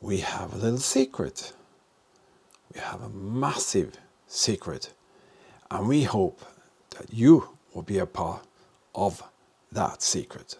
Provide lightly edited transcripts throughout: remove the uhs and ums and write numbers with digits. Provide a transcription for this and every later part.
we have a little secret. We have a massive secret. And we hope that you will be a part of that secret.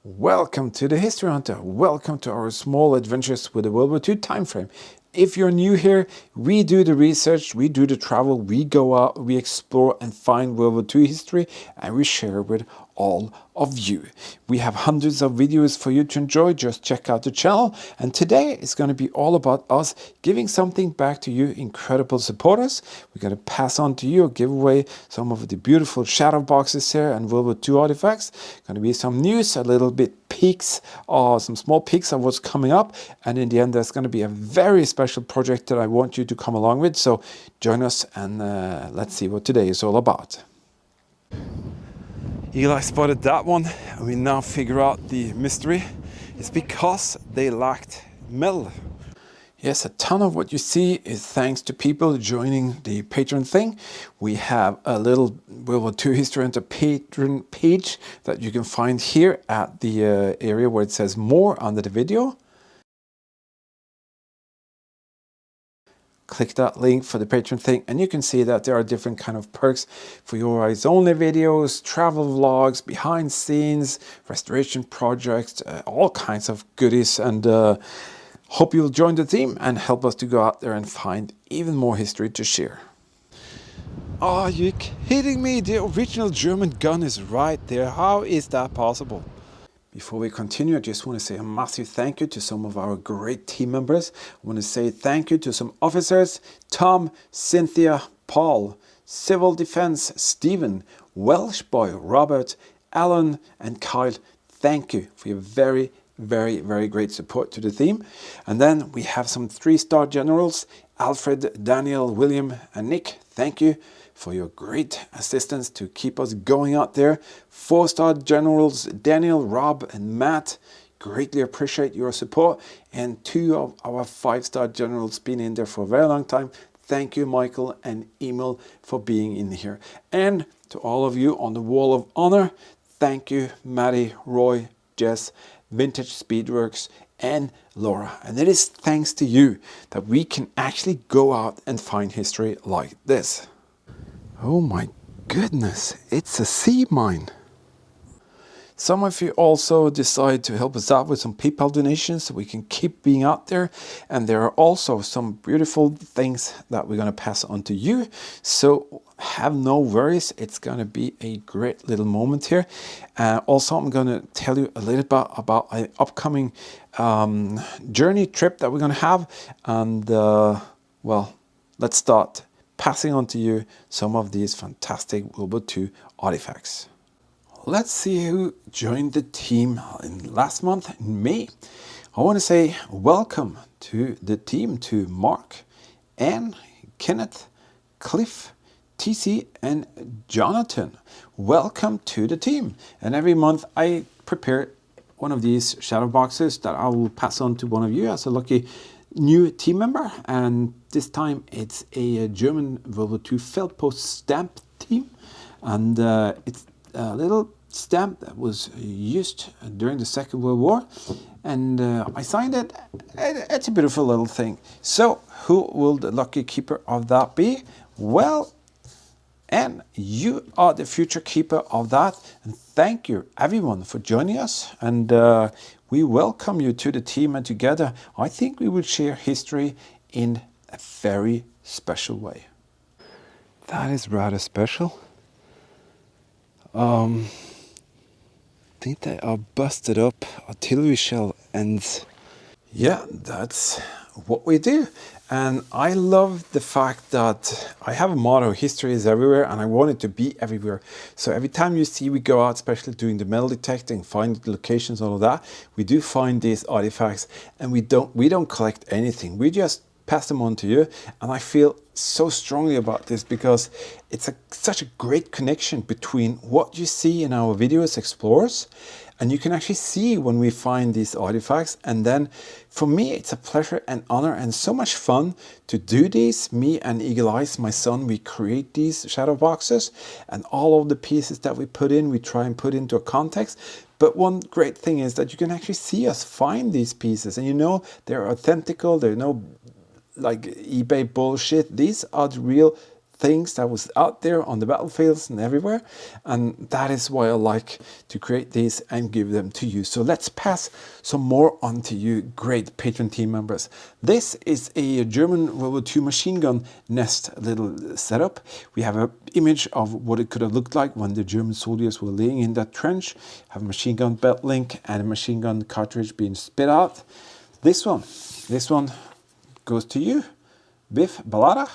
Welcome to the History Hunter. Welcome to our small adventures with the WW2 time frame. If you're new here, we do the research, we do the travel, we go out, we explore and find WW2 history, and we share with all of you. We have hundreds of videos for you to enjoy. Just check out the channel. And today is going to be all about us giving something back to you, incredible supporters. We're going to pass on to you or give away some of the beautiful shadow boxes here and WW2 artifacts. Going to be some news, a little bit peeks, some small peeks of what's coming up. And in the end, there's going to be a very special project that I want you to come along with. So join us and let's see what today is all about. Eli spotted that one, and we now figure out the mystery. It's because they lacked metal. Yes, a ton of what you see is thanks to people joining the Patreon thing. We have a little WW2 History Hunter Patreon page that you can find here at the area where it says more under the video. Click that link for the Patreon thing, and you can see that there are different kind of perks for your eyes only videos, travel vlogs, behind scenes, restoration projects, all kinds of goodies. And hope you'll join the team and help us to go out there and find even more history to share. Are you kidding me? The original German gun is right there. How is that possible? Before we continue, I just want to say a massive thank you to some of our great team members. I want to say thank you to some officers: Tom, Cynthia, Paul, Civil Defense, Stephen, Welsh Boy, Robert, Alan, and Kyle. Thank you for your very, very great support to the team. And then we have some 3-star generals: Alfred, Daniel, William, and Nick. Thank you for your great assistance to keep us going out there. 4-star generals Daniel, Rob, and Matt. Greatly appreciate your support. And 2 of our 5-star generals been in there for a very long time. Thank you, Michael and Emil, for being in here. And to all of you on the Wall of Honor, thank you, Maddie, Roy, Jess, Vintage Speedworks, and Laura. And it is thanks to you that we can actually go out and find history like this. Oh my goodness, it's a sea mine. Some of you also decide to help us out with some PayPal donations so we can keep being out there. And there are also some beautiful things that we're going to pass on to you. So have no worries. It's going to be a great little moment here. Also, I'm going to tell you a little bit about an upcoming journey trip that we're going to have. And well, let's start passing on to you some of these fantastic WW2 artifacts. Let's see who joined the team in last month in May. I want to say welcome to the team to Mark, Anne, Kenneth, Cliff, TC, and Jonathan. Welcome to the team. And every month I prepare one of these shadow boxes that I will pass on to one of you as a lucky new team member. And this time it's a German WW2 felt post stamp team, and it's a little stamp that was used during the Second World War, and I signed it. It's a beautiful little thing. So who will the lucky keeper of that be? Well, and you are the future keeper of that, and thank you everyone for joining us, and we welcome you to the team, and together I think we will share history in a very special way. That is rather special. I think they are busted up artillery shell ends. Yeah, that's what we do. And I love the fact that I have a motto, history is everywhere, and I want it to be everywhere. So every time you see we go out, especially doing the metal detecting, find the locations, all of that, we do find these artifacts, and we don't collect anything. We just pass them on to you. And I feel so strongly about this because it's such a great connection between what you see in our videos, explorers, and you can actually see when we find these artifacts. And then for me, it's a pleasure and honor and so much fun to do these. Me and Eagle Eyes, my son, we create these shadow boxes, and all of the pieces that we put in, we try and put into a context. But one great thing is that you can actually see us find these pieces, and you know they're authentical, they're no like eBay bullshit. These are the real things that was out there on the battlefields and everywhere, and that is why I like to create these and give them to you. So let's pass some more on to you, great Patreon team members. This is a German WW2 machine gun nest little setup. We have an image of what it could have looked like when the German soldiers were laying in that trench. Have a machine gun belt link and a machine gun cartridge being spit out. This one goes to you, Biff Balada.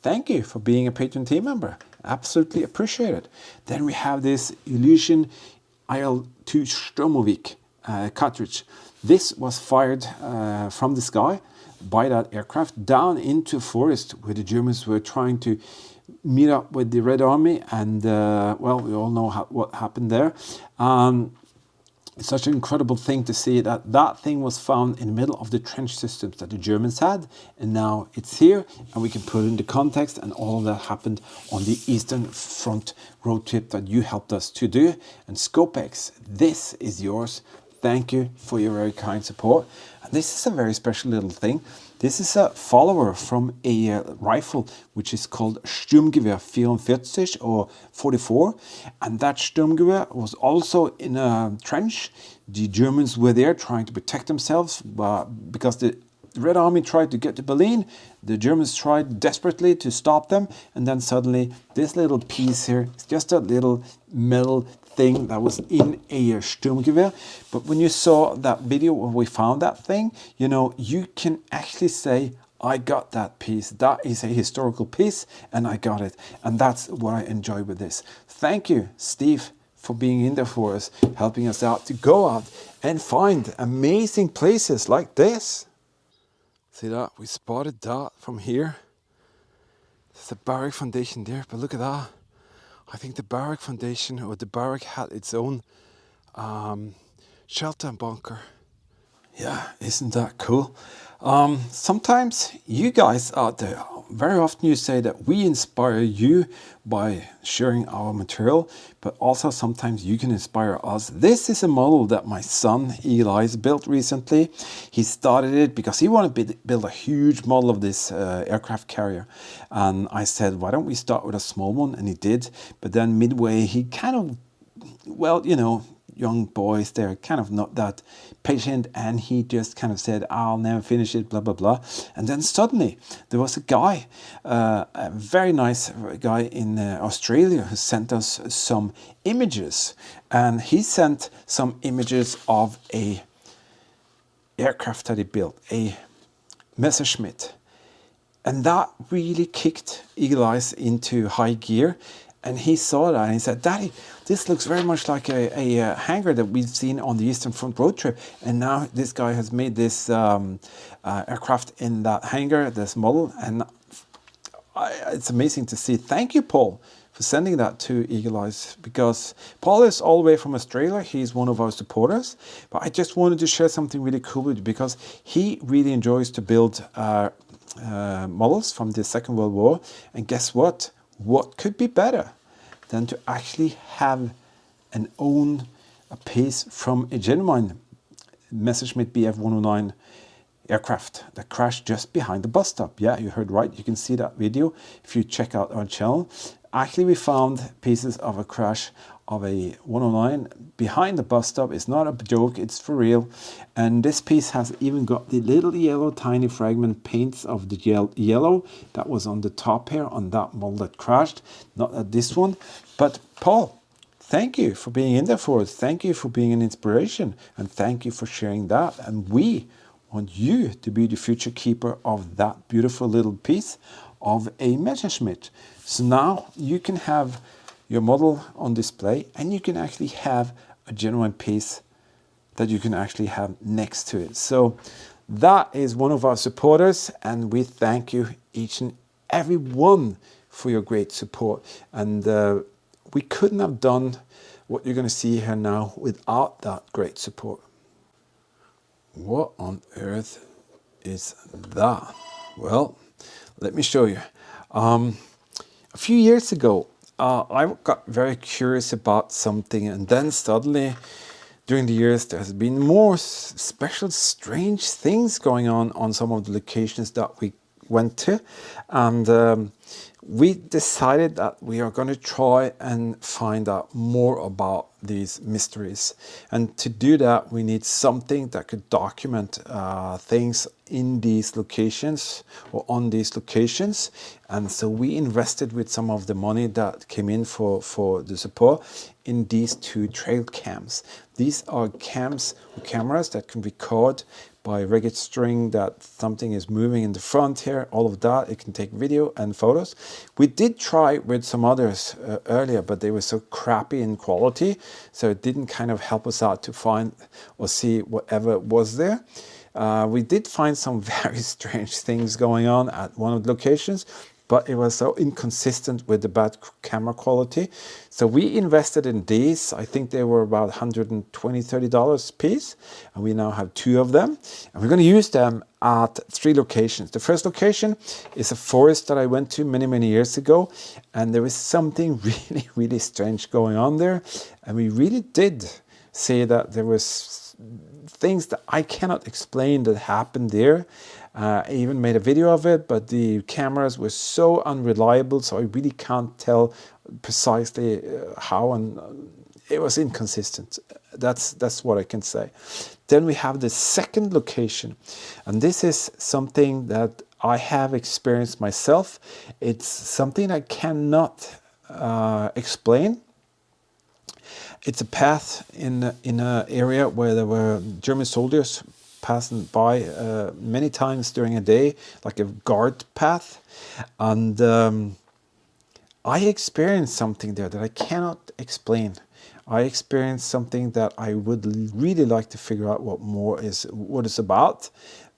Thank you for being a Patreon team member. Absolutely appreciate it. Then we have this Illusion IL-2 Sturmovik cartridge. This was fired from the sky by that aircraft down into a forest where the Germans were trying to meet up with the Red Army, and well, we all know what happened there. It's such an incredible thing to see that that thing was found in the middle of the trench systems that the Germans had, and now it's here, and we can put it into context, and all of that happened on the Eastern Front road trip that you helped us to do. And Scopex, this is yours. Thank you for your very kind support. And this is a very special little thing. This is a follower from a rifle which is called Sturmgewehr 44 or 44, and that Sturmgewehr was also in a trench. The Germans were there trying to protect themselves because the Red Army tried to get to Berlin. The Germans tried desperately to stop them, and then suddenly this little piece here is just a little metal thing that was in a Sturmgewehr. But when you saw that video when we found that thing, you know, you can actually say, I got that piece. That is a historical piece, and I got it. And that's what I enjoy with this. Thank you, Steve, for being in there for us, helping us out to go out and find amazing places like this. See that? We spotted that from here. There's a barrack foundation there, but look at that. I think the barrack foundation or the barrack had its own shelter bunker. Yeah, isn't that cool? Sometimes you guys out there, very often you say that we inspire you by sharing our material, but also sometimes you can inspire us. This is a model that my son Eli built recently. He started it because he wanted to build a huge model of this aircraft carrier. And I said, why don't we start with a small one? And he did. But then midway, he kind of, well, you know, young boys, they're kind of not that patient, and he just kind of said, I'll never finish it, blah, blah, blah. And then suddenly there was a guy, a very nice guy in Australia who sent us some images, and he sent some images of a aircraft that he built, a Messerschmitt. And that really kicked Eagle Eyes into high gear. And he saw that and he said, Daddy, this looks very much like a hangar that we've seen on the Eastern Front road trip. And now this guy has made this aircraft in that hangar, this model. And it's amazing to see. Thank you, Paul, for sending that to Eagle Eyes, because Paul is all the way from Australia. He's one of our supporters. But I just wanted to share something really cool with you, because he really enjoys to build models from the Second World War. And guess what? What could be better than to actually have and own a piece from a genuine Messerschmitt Bf 109 aircraft that crashed just behind the bus stop? Yeah, you heard right. You can see that video if you check out our channel. Actually, we found pieces of a crash of a 109 behind the bus stop. It's not a joke, it's for real. And this piece has even got the little yellow tiny fragment paints of the yellow that was on the top here on that model that crashed, not at this one. But Paul, thank you for being in there for us. Thank you for being an inspiration, and thank you for sharing that. And we want you to be the future keeper of that beautiful little piece of a Messerschmitt. So now you can have your model on display, and you can actually have a genuine piece that you can actually have next to it. So that is one of our supporters, and we thank you each and every one for your great support. And we couldn't have done what you're going to see here now without that great support. What on earth is that? Well, let me show you. A few years ago, I got very curious about something, and then suddenly during the years there has been more special strange things going on some of the locations that we went to, and we decided that we are going to try and find out more about these mysteries. And to do that, we need something that could document things in these locations or on these locations. And so we invested with some of the money that came in for the support in these two trail cams. These are cameras that can record by registering that something is moving in the front here, all of that. It can take video and photos. We did try with some others earlier, but they were so crappy in quality, so it didn't kind of help us out to find or see whatever was there. We did find some very strange things going on at one of the locations, but it was so inconsistent with the bad camera quality. So we invested in these. I think they were about $120, $30 a piece. And we now have two of them. And we're going to use them at 3 locations. The first location is a forest that I went to many, many years ago. And there was something really, really strange going on there. And we really did say that there was things that I cannot explain that happened there. I even made a video of it, but the cameras were so unreliable, so I really can't tell precisely how, and it was inconsistent. That's what I can say. Then we have the second location, and this is something that I have experienced myself. It's something I cannot explain. It's a path in an area where there were German soldiers passing by many times during a day, like a guard path. And I experienced something there that I cannot explain. I experienced something that I would really like to figure out what it's about.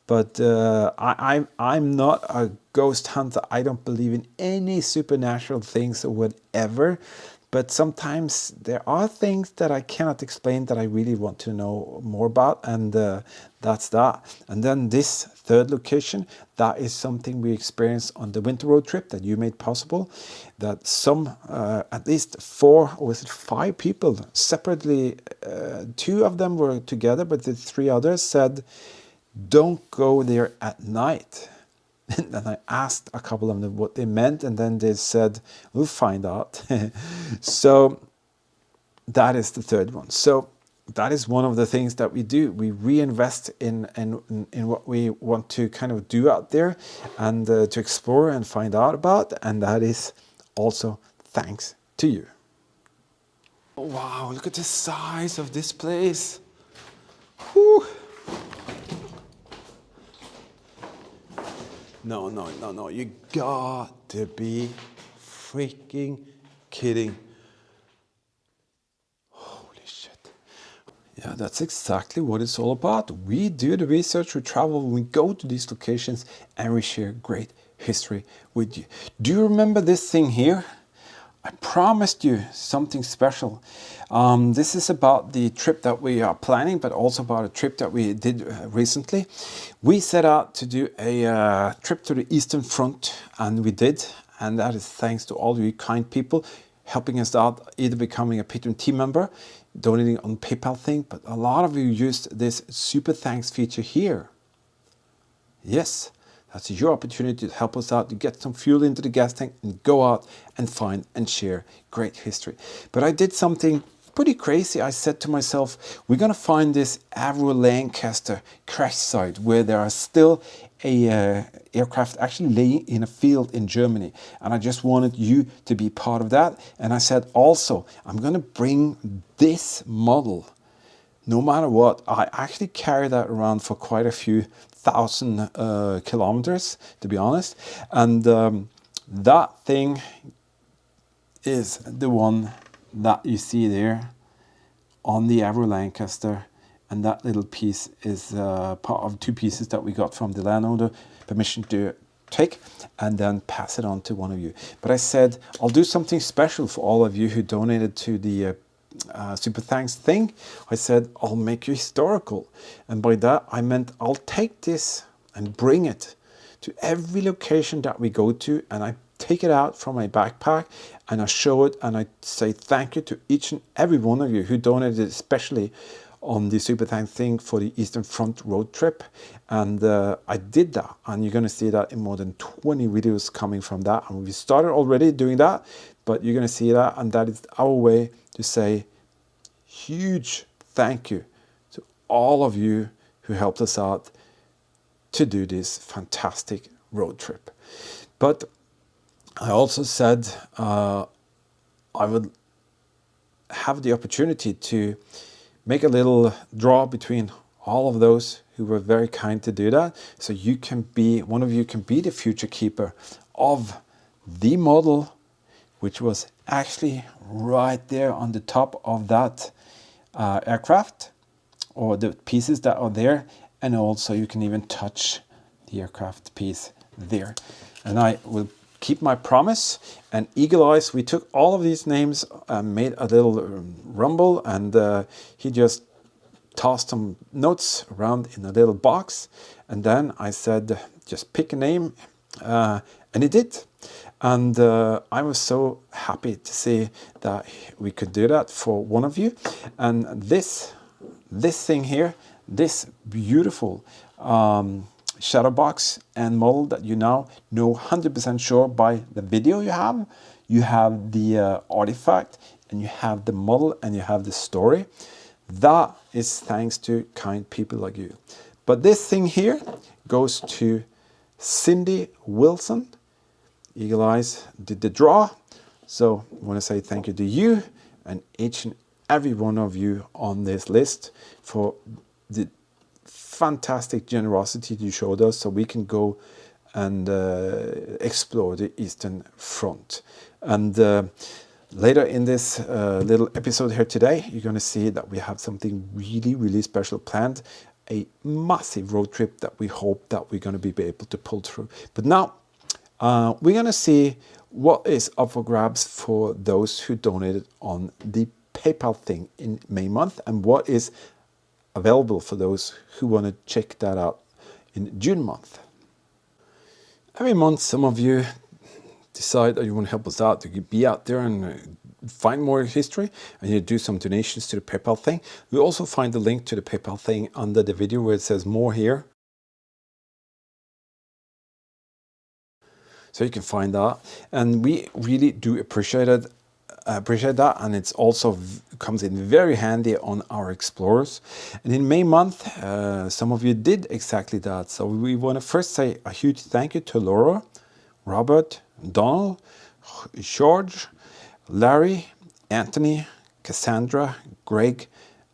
But I'm not a ghost hunter. I don't believe in any supernatural things or whatever. But sometimes there are things that I cannot explain that I really want to know more about, and that's that. And then this third location, that is something we experienced on the winter road trip that you made possible. That some, at least 4 or was it 5 people separately, 2 of them were together, but the 3 others said, "Don't go there at night." And then I asked a couple of them what they meant, and then they said, "We'll find out." So that is the third one. So that is one of the things that we do. We reinvest in what we want to kind of do out there, and to explore and find out about, and that is also thanks to you. Wow, look at the size of this place. Whew. No, you got to be freaking kidding. Holy shit. Yeah, that's exactly what it's all about. We do the research, we travel, we go to these locations, and we share great history with you. Do you remember this thing here? I promised you something special. This is about the trip that we are planning, but also about a trip that we did recently. We set out to do a trip to the Eastern Front, and we did. And that is thanks to all you kind people helping us out, either becoming a Patreon team member, donating on PayPal thing, but a lot of you used this super thanks feature here. Yes. That's your opportunity to help us out, to get some fuel into the gas tank and go out and find and share great history. But I did something pretty crazy. I said to myself, we're going to find this Avro Lancaster crash site where there are still a aircraft actually laying in a field in Germany. And I just wanted you to be part of that. And I said also, I'm going to bring this model no matter what, I actually carry that around for quite a few thousand kilometers, to be honest. And that thing is the one that you see there on the Avro Lancaster, and that little piece is part of two pieces that we got from the landowner, permission to take and then pass it on to one of you. But I said I'll do something special for all of you who donated to the super thanks thing. I said I'll make you historical, and by that I meant I'll take this and bring it to every location that we go to, and I take it out from my backpack and I show it and I say thank you to each and every one of you who donated, especially on the super thanks thing for the Eastern Front road trip. And I did that, and you're going to see that in more than 20 videos coming from that. And we started already doing that, but you're going to see that, and that is our way to say huge thank you to all of you who helped us out to do this fantastic road trip. But I also said I would have the opportunity to make a little draw between all of those who were very kind to do that. So you can be, one of you can be the future keeper of the model, which was actually right there on the top of that aircraft, or the pieces that are there. And also you can even touch the aircraft piece there. And I will keep my promise. And Eagle Eyes, we took all of these names and made a little rumble, and he just tossed some notes around in a little box. And then I said, just pick a name, and he did. And I was so happy to see that we could do that for one of you. And this thing here, this beautiful shadow box and model that you now know 100% sure by the video you have the artifact, and you have the model, and you have the story. That is thanks to kind people like you. But this thing here goes to Cindy Wilson. Eagle Eyes did the draw, so I want to say thank you to you and each and every one of you on this list for the fantastic generosity you showed us, so we can go and explore the Eastern Front. And later in this little episode here today, you're going to see that we have something really, really special planned, a massive road trip that we hope that we're going to be able to pull through. But now we're going to see what is up for grabs for those who donated on the PayPal thing in May month, and what is available for those who want to check that out in June month. Every month some of you decide that you want to help us out, to be out there and find more history, and you do some donations to the PayPal thing. You also find the link to the PayPal thing under the video where it says more here. So you can find that, and we really do appreciate that, and it's also comes in very handy on our explorers. And in May month, some of you did exactly that. So we want to first say a huge thank you to Laura, Robert, Donald, George, Larry, Anthony, Cassandra, Greg,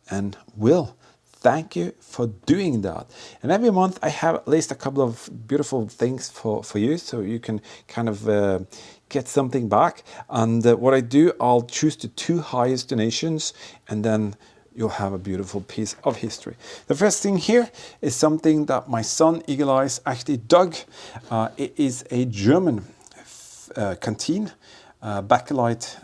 and Will. Thank you for doing that. And every month I have at least a couple of beautiful things for you, so you can kind of get something back. And what I do, I'll choose the 2 highest donations, and then you'll have a beautiful piece of history. The first thing here is something that my son Eagle Eyes actually dug. It is a German canteen bakelite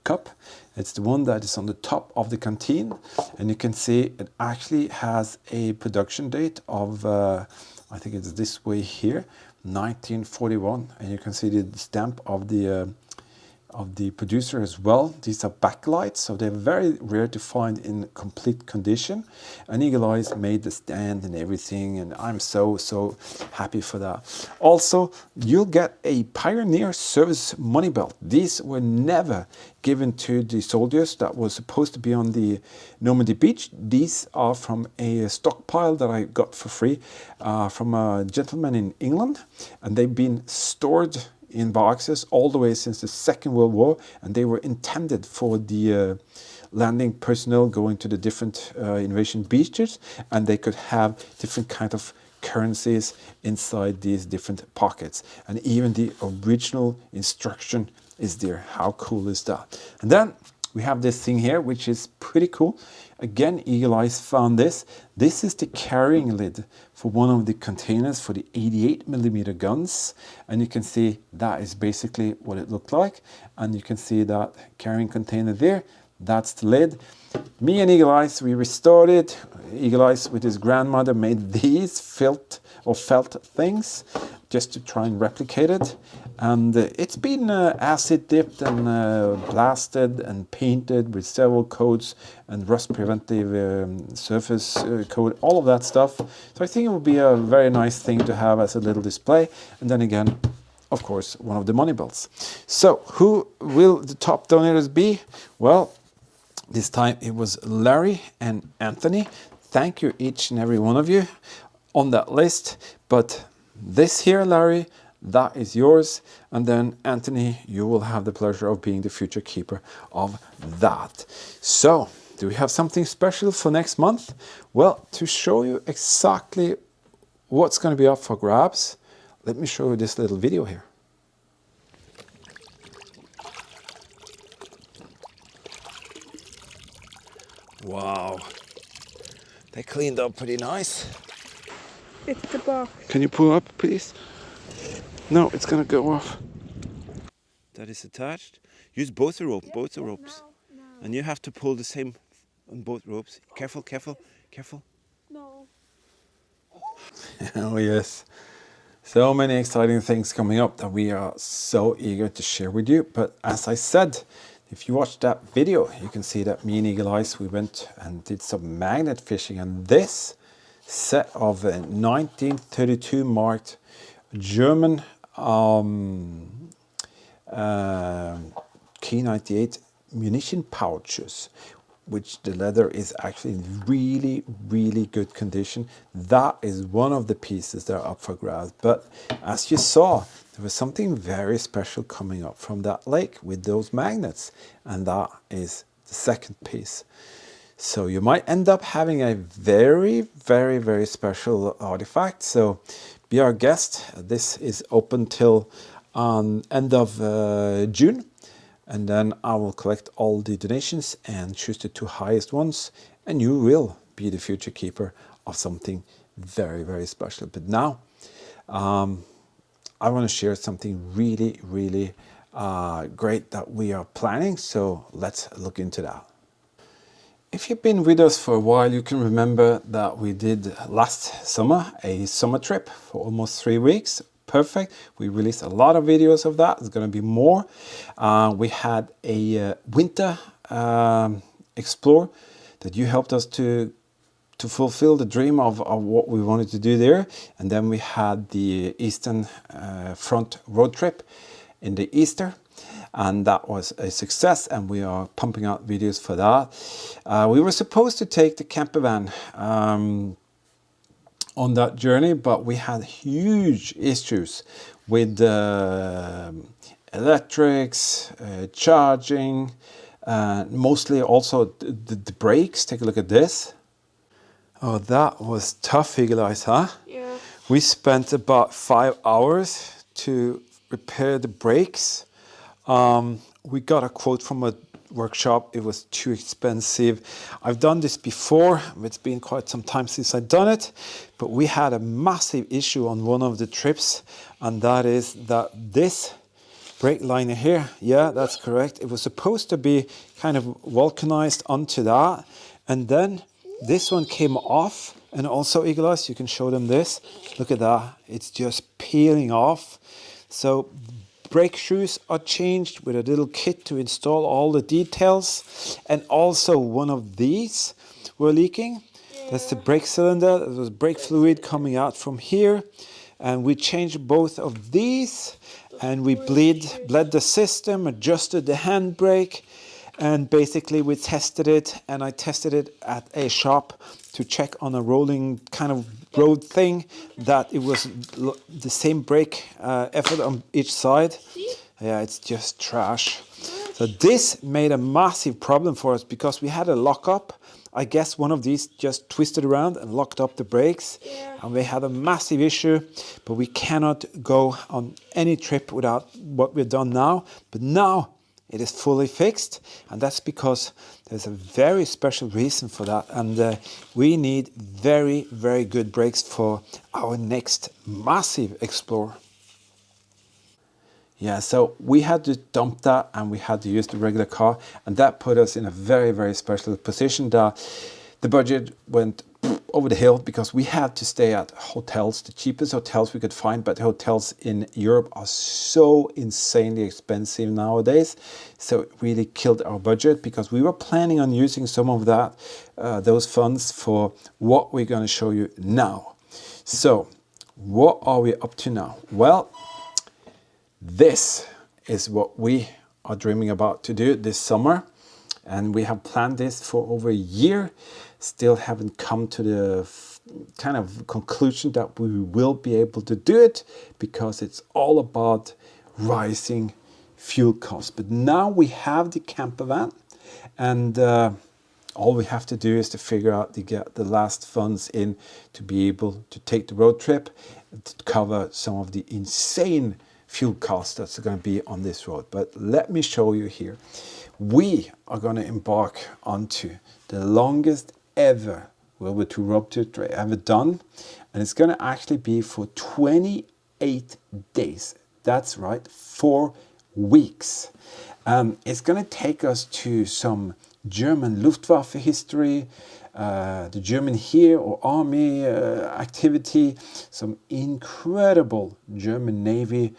cup. It's the one that is on the top of the canteen, and you can see it actually has a production date of I think it's this way here, 1941, and you can see the stamp of the producer as well. These are backlights, so they're very rare to find in complete condition. And Eagle Eyes made the stand and everything, and I'm so happy for that. Also, you'll get a Pioneer Service money belt. These were never given to the soldiers that was supposed to be on the Normandy beach. These are from a stockpile that I got for free from a gentleman in England, and they've been stored in boxes all the way since the Second World War, and they were intended for the landing personnel going to the different invasion beaches, and they could have different kind of currencies inside these different pockets. And even the original instruction is there. How cool is that? And then we have this thing here, which is pretty cool. Again, Eagle Eyes found this. This is the carrying lid for one of the containers for the 88mm guns. And you can see that is basically what it looked like. And you can see that carrying container there. That's the lid. Me and Eagle Eyes, we restored it. Eagle Eyes with his grandmother made these felt things just to try and replicate it. And it's been acid dipped and blasted and painted with several coats and rust preventive surface coat, all of that stuff. So I think it would be a very nice thing to have as a little display. And then again, of course, one of the money belts. So who will the top donors be? Well, this time it was Larry and Anthony. Thank you each and every one of you on that list. But this here, Larry, that is yours. And then Anthony, you will have the pleasure of being the future keeper of that. So do we have something special for next month? Well, to show you exactly what's going to be up for grabs, let me show you this little video here. Wow, they cleaned up pretty nice. It's the box. Can you pull up, please? No, it's gonna go off. That is attached. Use both the ropes, No. and you have to pull the same on both ropes. Careful, careful, careful. No. Oh yes, so many exciting things coming up that we are so eager to share with you. But as I said, if you watch that video, you can see that me and Eagle Eyes, we went and did some magnet fishing, and this set of 1932 marked German K98 munition pouches, which the leather is actually in really, really good condition. That is one of the pieces that are up for grabs. But as you saw, there was something very special coming up from that lake with those magnets, and that is the second piece. So you might end up having a very, very, very special artifact. So be our guest. This is open till end of June. And then I will collect all the donations and choose the two highest ones. And you will be the future keeper of something very, very special. But now, I want to share something really, really great that we are planning. So let's look into that. If you've been with us for a while, you can remember that we did last summer a summer trip for almost 3 weeks. Perfect. We released a lot of videos of that. There's going to be more. We had a winter explore that you helped us to fulfill the dream of what we wanted to do there. And then we had the Eastern Front road trip in the Easter. And that was a success, and we are pumping out videos for that. We were supposed to take the camper van on that journey, but we had huge issues with electrics, charging, mostly also the brakes. Take a look at this. Oh, that was tough, Eagle Eyes, huh? Yeah. We spent about 5 hours to repair the brakes. We got a quote from a workshop. It was too expensive. I've done this before. It's been quite some time since I've done it, but we had a massive issue on one of the trips, and that is that this brake liner here, yeah, that's correct. It was supposed to be kind of vulcanized onto that, and then this one came off. And also, Eagle Eyes, you can show them this. Look at that. It's just peeling off. So brake shoes are changed with a little kit to install all the details. And also one of these were leaking. That's the brake cylinder. There was brake fluid coming out from here. And we changed both of these. And we bled the system, adjusted the handbrake. And basically we tested it. And I tested it at a shop to check on a rolling kind of road thing, that it was the same brake effort on each side. Yeah, it's just trash. So this made a massive problem for us because we had a lockup. I guess one of these just twisted around and locked up the brakes. Yeah. And we had a massive issue, but we cannot go on any trip without what we've done now. But now it is fully fixed, and that's because there's a very special reason for that. And we need very, very good brakes for our next massive Explorer. Yeah, so we had to dump that and we had to use the regular car, and that put us in a very, very special position. The budget went over the hill because we had to stay at hotels, the cheapest hotels we could find, but hotels in Europe are so insanely expensive nowadays. So it really killed our budget because we were planning on using some of that, those funds for what we're going to show you now. So what are we up to now? Well, this is what we are dreaming about to do this summer, and we have planned this for over a year. Still haven't come to the kind of conclusion that we will be able to do it because it's all about rising fuel costs. But now we have the camper van, and all we have to do is to figure out to get the last funds in to be able to take the road trip to cover some of the insane fuel costs that's going to be on this road. But let me show you here. We are going to embark onto the longest ever WW2 road trip ever done, and it's going to actually be for 28 days. That's right, 4 weeks. It's going to take us to some German Luftwaffe history, the German Heer or Army activity, some incredible German Navy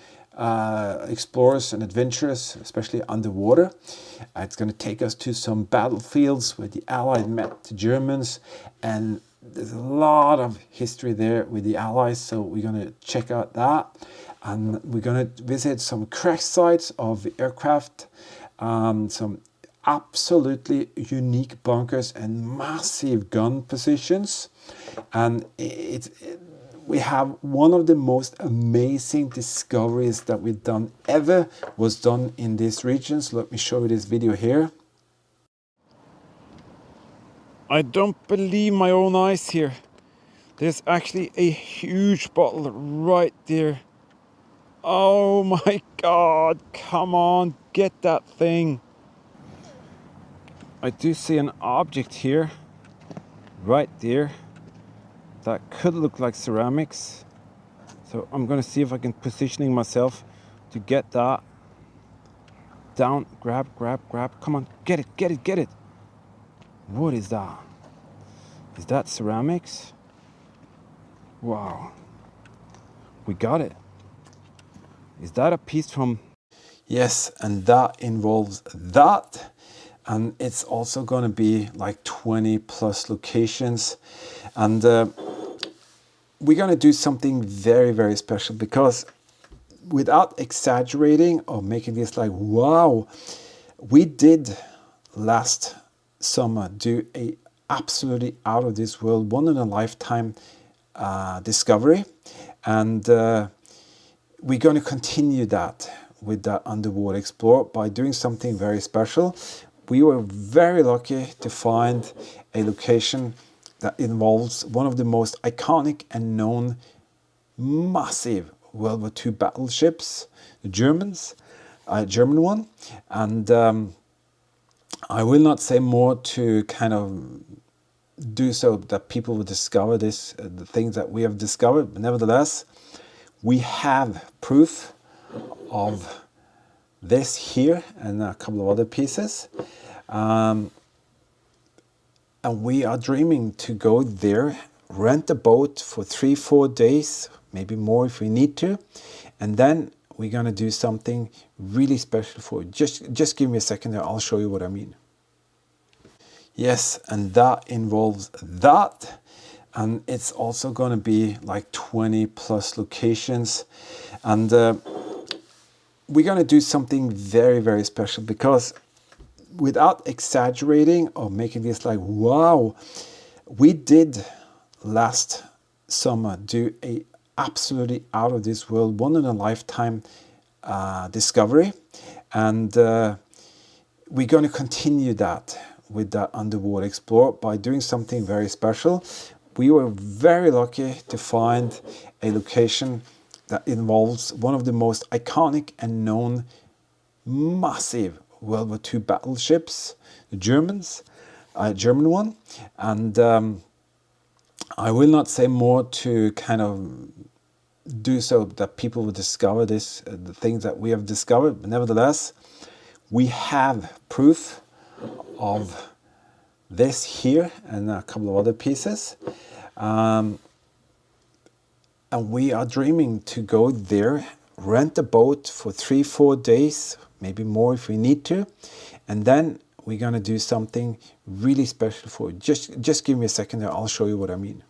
explorers and adventurers, especially underwater. It's going to take us to some battlefields where the Allies met the Germans, and there's a lot of history there with the Allies, so we're going to check out that. And we're going to visit some crash sites of the aircraft, some absolutely unique bunkers and massive gun positions. And we have one of the most amazing discoveries that we've done ever was done in these regions. Let me show you this video here. I don't believe my own eyes here. There's actually a huge bottle right there. Oh my God, come on, get that thing. I do see an object here, right there, that could look like ceramics. So I'm gonna see if I can positioning myself to get that down. Grab, come on, get it. What is that? Is that ceramics? Wow, we got it. Is that a piece from? Yes, and that involves that. And it's also going to be like 20 plus locations. And we're going to do something very, very special because without exaggerating or making this like, wow, we did last summer do a absolutely out of this world, one in a lifetime discovery. And we're going to continue that with that underwater explorer by doing something very special. We were very lucky to find a location that involves one of the most iconic and known massive World War II battleships, the German one. And I will not say more to kind of do so that people will discover this, the things that we have discovered. But nevertheless, we have proof of this here and a couple of other pieces. And we are dreaming to go there, rent a boat for 3-4 days, maybe more if we need to. And then we're going to do something really special for it. Just give me a second there, I'll show you what I mean. Yes, and that involves that. And it's also going to be like 20 plus locations. And we're going to do something very, very special because without exaggerating or making this like, wow, we did last summer do a absolutely out of this world, one in a lifetime discovery. And we're going to continue that with that underwater explore by doing something very special. We were very lucky to find a location that involves one of the most iconic and known massive World War II battleships, the Germans, German one, and I will not say more to kind of do so that people will discover this, the things that we have discovered. But nevertheless, we have proof of this here and a couple of other pieces. And we are dreaming to go there, rent a boat for 3-4 days, maybe more if we need to. And then we're going to do something really special for you. Just give me a second there, I'll show you what I mean.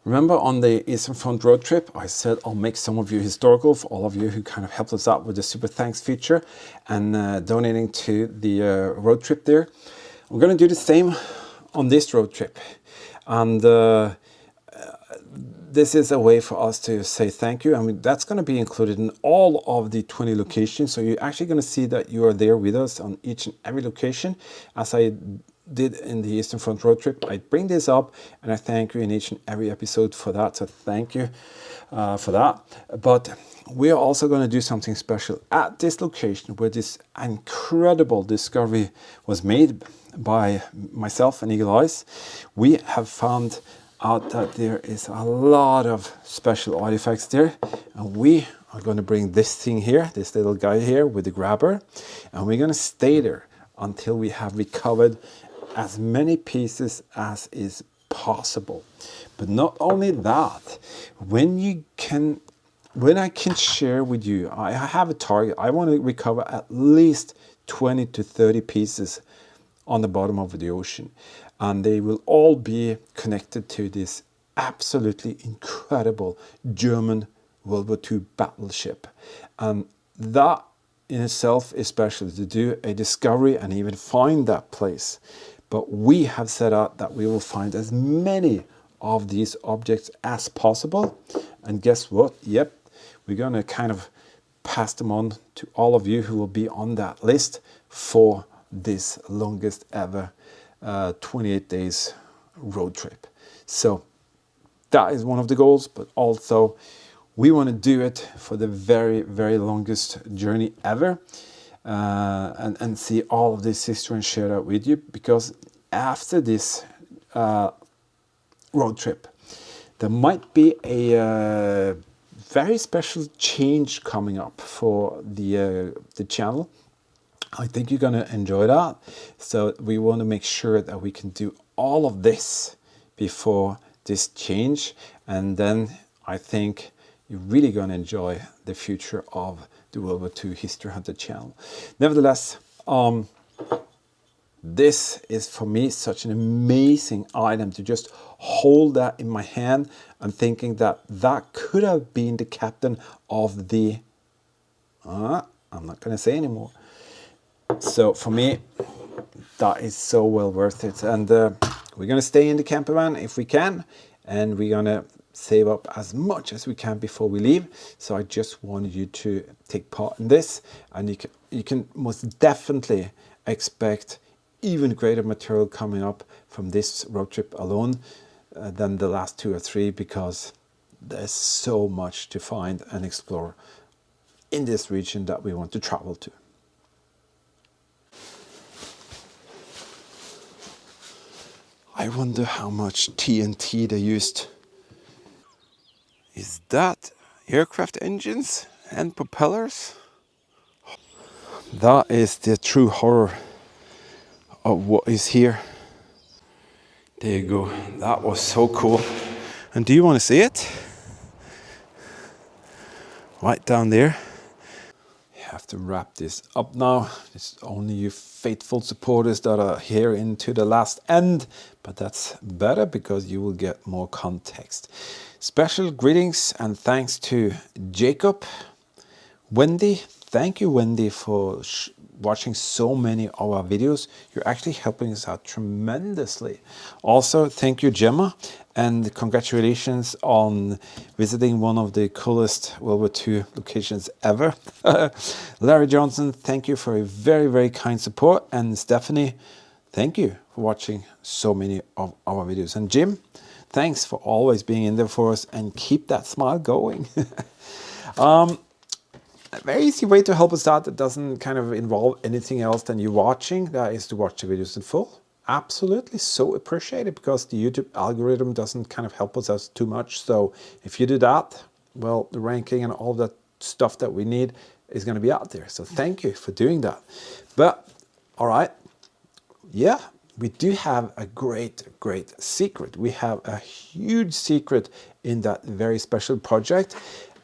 Remember on the Eastern Front road trip, I said I'll make some of you historical for all of you who kind of helped us out with the super thanks feature and donating to the road trip there. We're going to do the same on this road trip. And this is a way for us to say thank you. I mean, that's going to be included in all of the 20 locations. So you're actually going to see that you are there with us on each and every location. As I did in the Eastern Front road trip, I bring this up and I thank you in each and every episode for that. So thank you for that. But we are also going to do something special at this location where this incredible discovery was made by myself and Eagle Eyes. We have found out that there is a lot of special artifacts there, and we are going to bring this thing here, this little guy here with the grabber, and we're going to stay there until we have recovered as many pieces as is possible. But not only that, when I can share with you, I have a target. I want to recover at least 20 to 30 pieces on the bottom of the ocean, and they will all be connected to this absolutely incredible German World War II battleship. And that in itself is special, to do a discovery and even find that place. But we have set out that we will find as many of these objects as possible. And guess what? Yep, we're going to kind of pass them on to all of you who will be on that list for this longest ever 28 days road trip. So that is one of the goals, but also we want to do it for the very, very longest journey ever, and see all of this history and share that with you, because after this road trip, there might be a very special change coming up for the channel. I think you're going to enjoy that. So we want to make sure that we can do all of this before this change. And then I think you're really going to enjoy the future of the World War II History Hunter channel. Nevertheless, this is for me such an amazing item to just hold that in my hand and thinking that that could have been the captain of the... I'm not going to say anymore. So for me, that is so well worth it. And we're going to stay in the camper van if we can, and we're going to save up as much as we can before we leave. So I just wanted you to take part in this, and you can most definitely expect even greater material coming up from this road trip alone than the last 2 or 3, because there's so much to find and explore in this region that we want to travel to. I wonder how much TNT they used. Is that aircraft engines and propellers? That is the true horror of what is here. There you go. That was so cool. And do you want to see it? Right down there. Have to wrap this up now. It's only you faithful supporters that are here into the last end, but that's better because you will get more context. Special greetings and thanks to Jacob, Wendy. Thank you, Wendy, for watching so many of our videos. You're actually helping us out tremendously. Also, thank you, Gemma, and congratulations on visiting one of the coolest WW2 locations ever. Larry Johnson, thank you for a very, very kind support. And Stephanie, thank you for watching so many of our videos. And Jim, thanks for always being in there for us, and keep that smile going. A very easy way to help us out that doesn't kind of involve anything else than you watching, that is to watch the videos in full. Absolutely so appreciated, because the YouTube algorithm doesn't kind of help us out too much. So if you do that, well, the ranking and all that stuff that we need is going to be out there. So thank you for doing that. But all right, yeah, we do have a great secret. We have a huge secret in that very special project,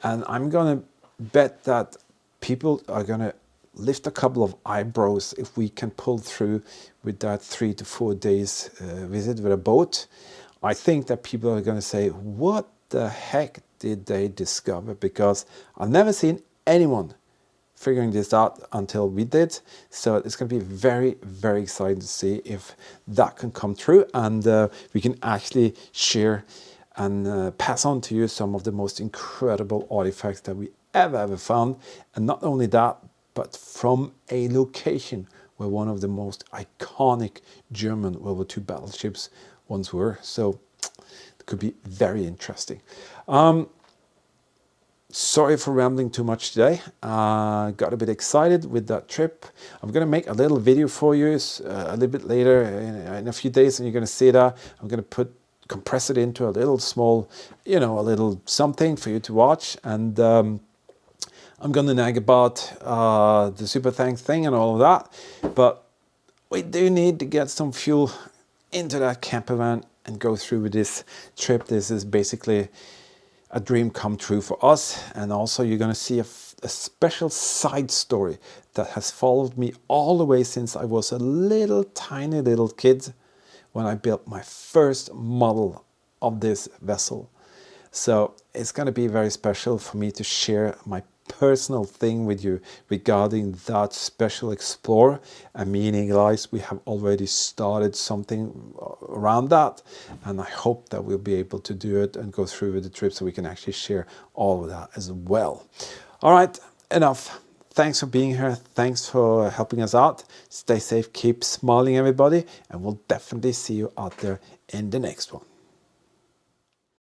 and I'm gonna bet that people are gonna lift a couple of eyebrows if we can pull through with that 3 to 4 days visit with a boat. I think that people are gonna say, what the heck did they discover? Because I've never seen anyone figuring this out until we did. So it's going to be very exciting to see if that can come true, and we can actually share and pass on to you some of the most incredible artifacts that we ever found. And not only that, but from a location where one of the most iconic German WW2 battleships once were. So it could be very interesting. Sorry for rambling too much today. Got a bit excited with that trip. I'm going to make a little video for you a little bit later in a few days, and you're going to see that. I'm going to compress it into a little small, a little something for you to watch. And I'm going to nag about the super thanks thing and all of that. But we do need to get some fuel into that camper van and go through with this trip. This is basically a dream come true for us. And also you're going to see a special side story that has followed me all the way since I was a tiny little kid, when I built my first model of this vessel. So it's going to be very special for me to share my personal thing with you regarding that special explorer. And meaning, guys, we have already started something around that, and I hope that we'll be able to do it and go through with the trip so we can actually share all of that as well. All right, enough. Thanks for being here. Thanks for helping us out. Stay safe, keep smiling, everybody, and we'll definitely see you out there in the next one.